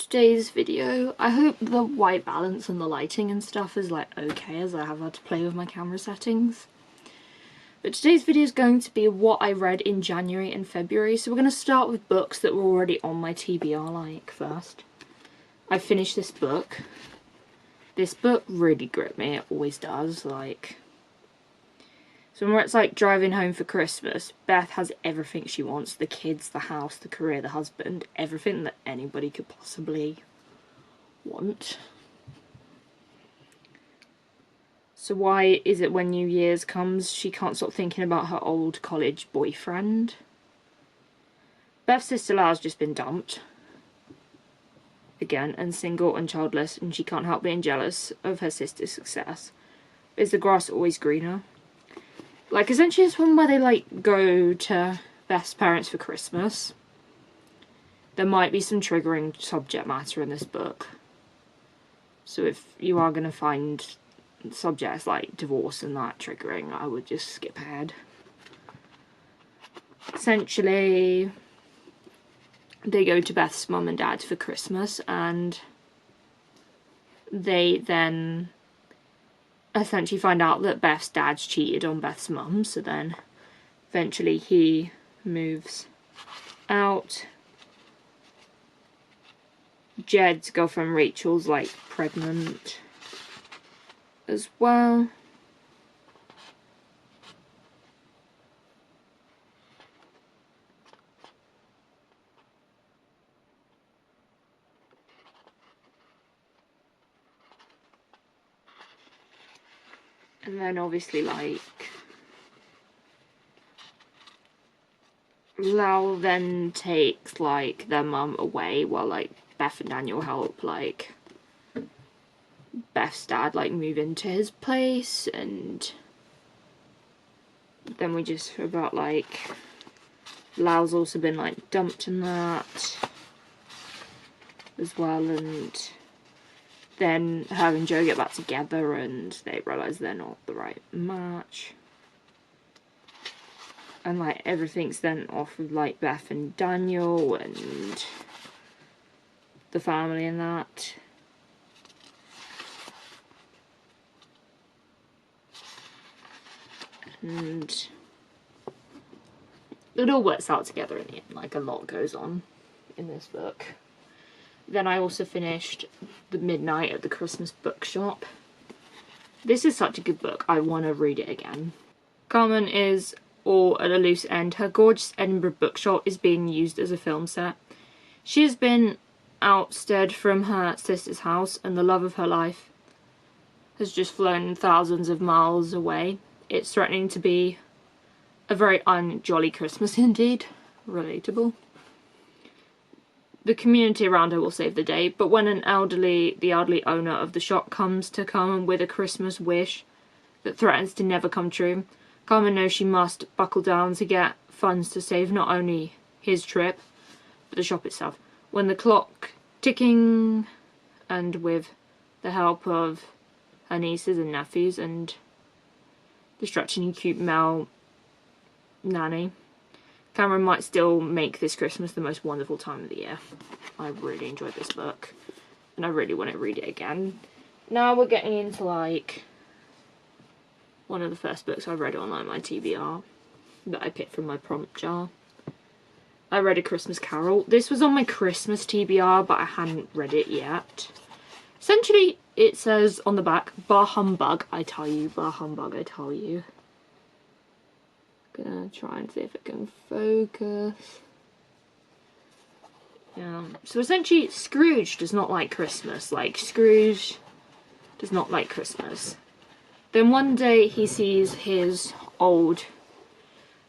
today's video. I hope the white balance and the lighting and stuff is like okay, as I have had to play with my camera settings. But today's video is going to be what I read in January and February. So we're going to start with books that were already on my TBR like first. I finished this book. This book really gripped me, it always does, like... So when it's like driving home for Christmas, Beth has everything she wants. The kids, the house, the career, the husband. Everything that anybody could possibly want. So why is it when New Year's comes, she can't stop thinking about her old college boyfriend? Beth's sister Laura's just been dumped. Again, and single and childless, and she can't help being jealous of her sister's success. Is the grass always greener? Like, essentially it's one where they, like, go to Beth's parents for Christmas. There might be some triggering subject matter in this book. So if you are going to find subjects like divorce and that triggering, I would just skip ahead. Essentially, they go to Beth's mum and dad for Christmas, and they then essentially find out that Beth's dad's cheated on Beth's mum, so then eventually he moves out. Jed's girlfriend Rachel's like pregnant as well. And then obviously, like, Lau then takes, like, their mum away while, like, Beth and Daniel help, like, Beth's dad, like, move into his place, and then we just hear about, like, Lau's also been, like, dumped in that as well, and then her and Joe get back together and they realise they're not the right match. And, like, everything's then off with, like, Beth and Daniel and the family and that. And it all works out together in the end. Like, a lot goes on in this book. Then I also finished The Midnight at the Christmas Bookshop. This is such a good book. I want to read it again. Carmen is all at a loose end. Her gorgeous Edinburgh bookshop is being used as a film set. She has been ousted from her sister's house, and the love of her life has just flown thousands of miles away. It's threatening to be a very unjolly Christmas indeed. Relatable. The community around her will save the day, but when the elderly owner of the shop comes to Carmen with a Christmas wish that threatens to never come true, Carmen knows she must buckle down to get funds to save not only his trip, but the shop itself. When the clock ticking, and with the help of her nieces and nephews and the stretching cute Mel nanny, Cameron might still make this Christmas the most wonderful time of the year. I really enjoyed this book, and I really want to read it again. Now we're getting into, like, one of the first books I read on, like, my TBR that I picked from my prompt jar. I read A Christmas Carol. This was on my Christmas TBR, but I hadn't read it yet. Essentially, it says on the back, "Bah humbug, I tell you, bah humbug, I tell you." Gonna try and see if it can focus. Yeah. So essentially, Scrooge does not like Christmas. Like, Scrooge does not like Christmas. Then one day he sees his old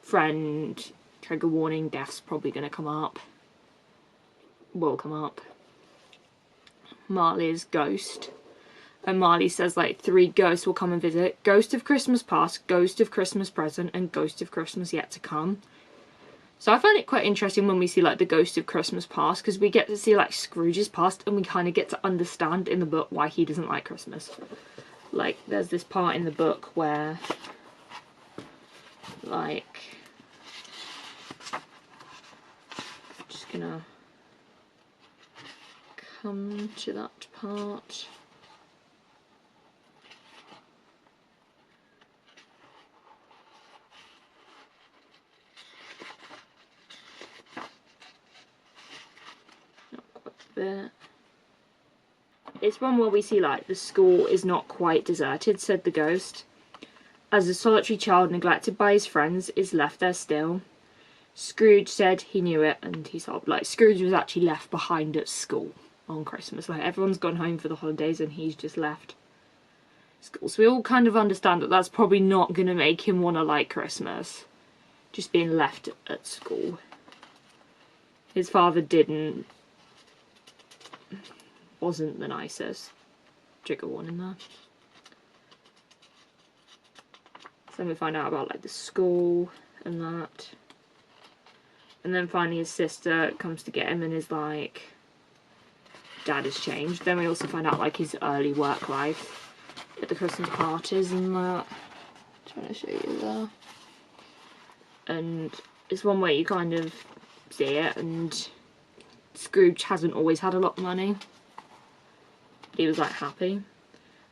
friend. Trigger warning, death's probably gonna come up. Will come up. Marley's ghost. And Marley says, like, 3 ghosts will come and visit. Ghost of Christmas past, ghost of Christmas present, and ghost of Christmas yet to come. So I find it quite interesting when we see, like, the ghost of Christmas past, because we get to see, like, Scrooge's past, and we kind of get to understand in the book why he doesn't like Christmas. Like, there's this part in the book where, like, I'm just gonna come to that part. Not quite there. It's one where we see, like, the school is not quite deserted, said the ghost. As a solitary child neglected by his friends is left there still. Scrooge said he knew it, and he sobbed. Like, Scrooge was actually left behind at school on Christmas. Like, everyone's gone home for the holidays and he's just left school. So we all kind of understand that that's probably not going to make him want to like Christmas. Just being left at school. His father wasn't the nicest. Trigger warning there. So then we find out about, like, the school and that. And then finally his sister comes to get him and is like, Dad has changed. Then we also find out, like, his early work life at the Christmas parties and that. I'm trying to show you there. And it's one way you kind of see it, and Scrooge hasn't always had a lot of money. He was, like, happy.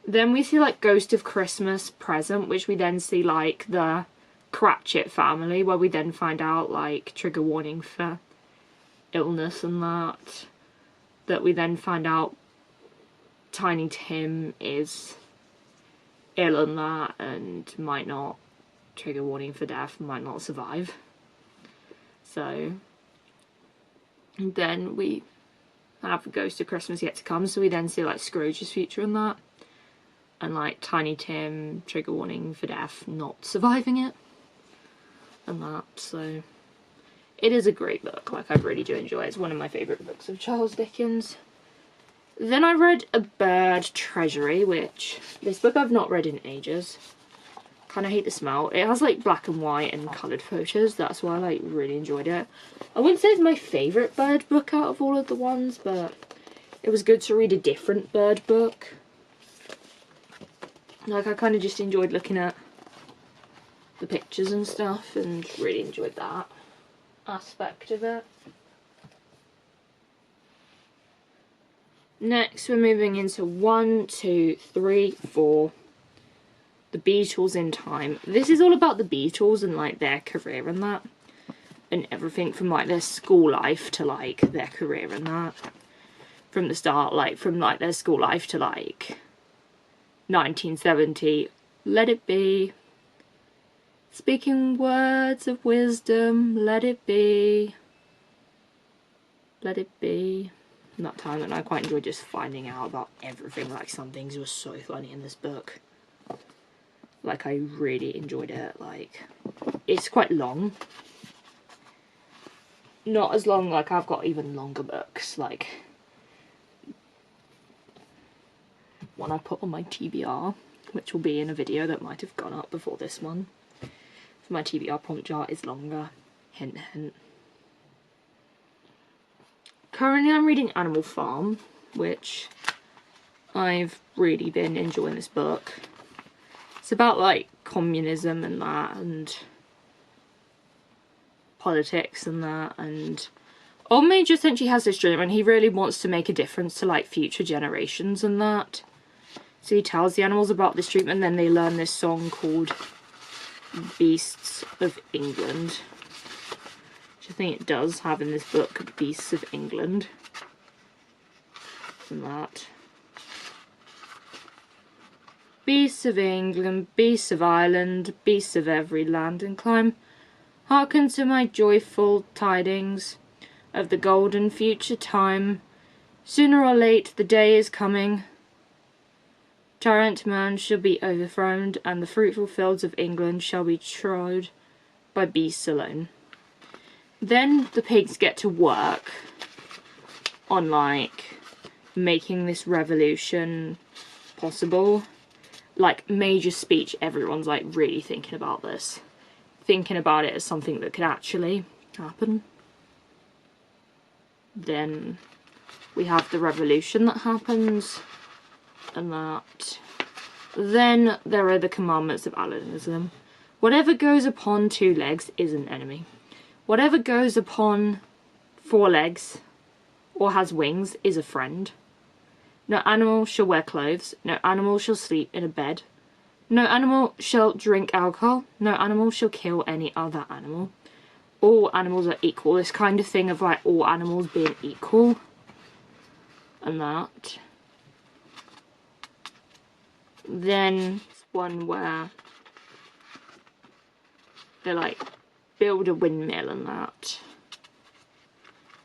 Then we see, like, Ghost of Christmas Present, which we then see, like, the Cratchit family, where we then find out, like, trigger warning for illness and that. That we then find out Tiny Tim is ill and that, and might not, trigger warning for death, might not survive. So then we have the Ghost of Christmas Yet to Come, so we then see, like, Scrooge's future and that. And, like, Tiny Tim, trigger warning for death, not surviving it. And that, so it is a great book. Like, I really do enjoy it. It's one of my favourite books of Charles Dickens. Then I read A Bird Treasury, which, this book I've not read in ages. Kind of hate the smell. It has, like, black and white and coloured photos. That's why I, like, really enjoyed it. I wouldn't say it's my favourite bird book out of all of the ones, but it was good to read a different bird book. Like, I kind of just enjoyed looking at the pictures and stuff, and really enjoyed that aspect of it. Next, we're moving into 1, 2, 3, 4. The Beatles in Time. This is all about the Beatles and, like, their career and that. And everything from, like, their school life to, like, their career and that. From the start, like, from, like, their school life to, like, 1970, Let It Be. Speaking words of wisdom, let it be. Let it be. And that time, and I quite enjoyed just finding out about everything. Like, some things were so funny in this book. Like, I really enjoyed it. Like, it's quite long. Not as long, like, I've got even longer books. Like, one I put on my TBR, which will be in a video that might have gone up before this one. So my TBR prompt jar is longer. Hint, hint. Currently I'm reading Animal Farm, which I've really been enjoying this book. It's about, like, communism and that, and politics and that, and Old Major essentially has this dream and he really wants to make a difference to, like, future generations and that. So he tells the animals about this dream, and then they learn this song called Beasts of England. Which I think it does have in this book, Beasts of England. And that. Beasts of England, beasts of Ireland, beasts of every land and clime, hearken to my joyful tidings of the golden future time. Sooner or late the day is coming. Tyrant man shall be overthrown, and the fruitful fields of England shall be trod by beasts alone. Then the pigs get to work on, like, making this revolution possible. Like, major speech, everyone's, like, really thinking about this. Thinking about it as something that could actually happen. Then we have the revolution that happens, and that. Then there are the commandments of Aladinism. Whatever goes upon 2 legs is an enemy. Whatever goes upon 4 legs or has wings is a friend. No animal shall wear clothes. No animal shall sleep in a bed. No animal shall drink alcohol. No animal shall kill any other animal. All animals are equal. This kind of thing of like all animals being equal. And that. Then one where they like build a windmill and that.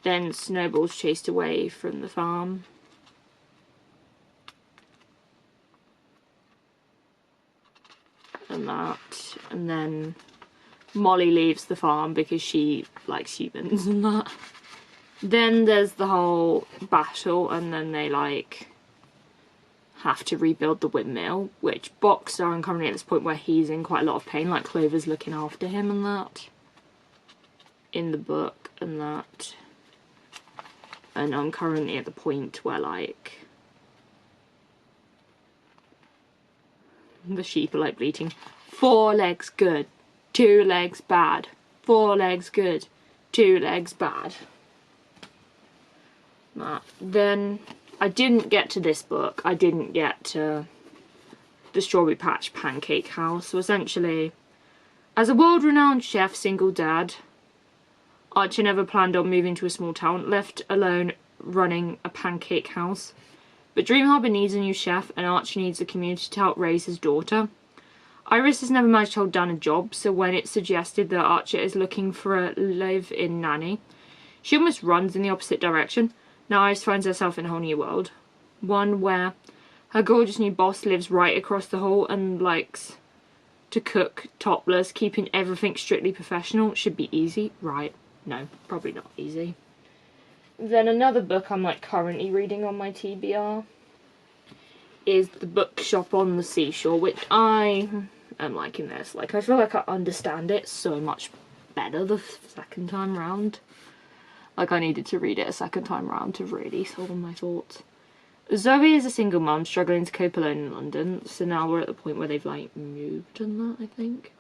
Then Snowball's chased away from the farm. And that. And then Molly leaves the farm because she likes humans and that. Then there's the whole battle, and then they like have to rebuild the windmill, which Boxer, I'm currently at this point where he's in quite a lot of pain, like Clover's looking after him and that in the book and that. And I'm currently at the point where like the sheep are like bleating, 4 legs good, 2 legs bad, 4 legs good, 2 legs bad. Then I didn't get to this book. I didn't get to the Strawberry Patch Pancake House. So essentially, as a world-renowned chef, single dad, Archer never planned on moving to a small town, left alone running a pancake house. But Dream Harbour needs a new chef, and Archer needs a community to help raise his daughter. Iris has never managed to hold down a job, so when it's suggested that Archer is looking for a live-in nanny, she almost runs in the opposite direction. Now Iris finds herself in a whole new world. One where her gorgeous new boss lives right across the hall and likes to cook topless, keeping everything strictly professional. Should be easy, right? No, probably not easy. Then another book I'm like currently reading on my TBR is The Bookshop on the Seashore, which I am liking this. Like, I feel like I understand it so much better the second time round. Like, I needed to read it a second time round to really solve my thoughts. Zoe is a single mum struggling to cope alone in London, so now we're at the point where they've, like, moved and that, I think.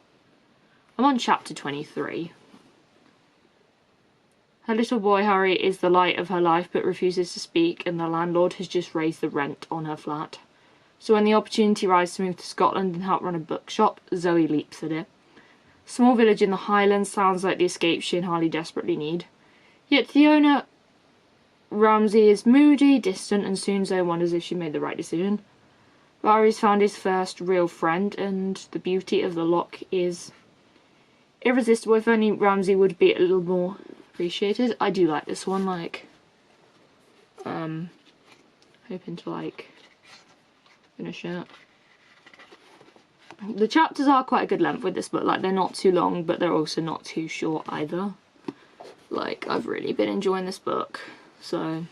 I'm on chapter 23. Her little boy, Harry, is the light of her life but refuses to speak, and the landlord has just raised the rent on her flat. So when the opportunity arises to move to Scotland and help run a bookshop, Zoe leaps at it. Small village in the Highlands sounds like the escape she and Harley desperately need. Yet the owner, Ramsay, is moody, distant, and soon Zoe wonders if she made the right decision. Larry's found his first real friend, and the beauty of the loch is irresistible. If only Ramsay would be a little more appreciated. I do like this one, like, hoping to, like, finish it. The chapters are quite a good length with this book, like, they're not too long, but they're also not too short either. Like, I've really been enjoying this book, so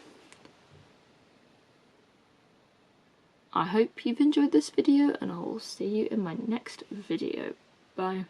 I hope you've enjoyed this video, and I'll see you in my next video. Bye.